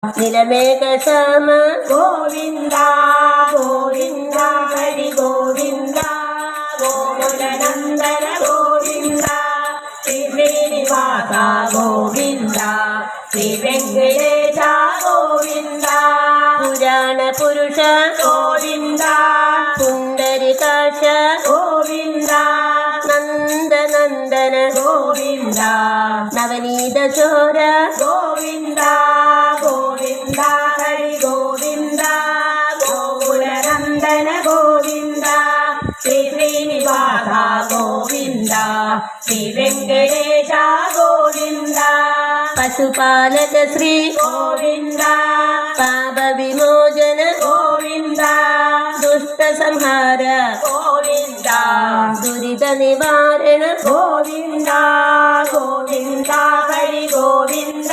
నిలమేఘ శ్యామ గోవింద గోవింద హరి గోవింద గోకుల నందన గోవింద శ్రీ శ్రీనివాస గోవింద శ్రీ వెంకటేశ గోవింద పురాణ పురుష గోవింద పుండరీకాక్ష గోవింద నందనందన గోవింద నవనీత చోర గోవింద గోవింద హరి గోవింద గోకుల నందన గోవింద శ్రీ శ్రీనివాస గోవింద శ్రీ వెంకటేశ గోవింద పశుపాలక శ్రీ గోవింద పాప విమోచన గోవింద దుష్ట సంహార గోవింద దురిత నివారణ గోవింద గోవింద హరి గోవింద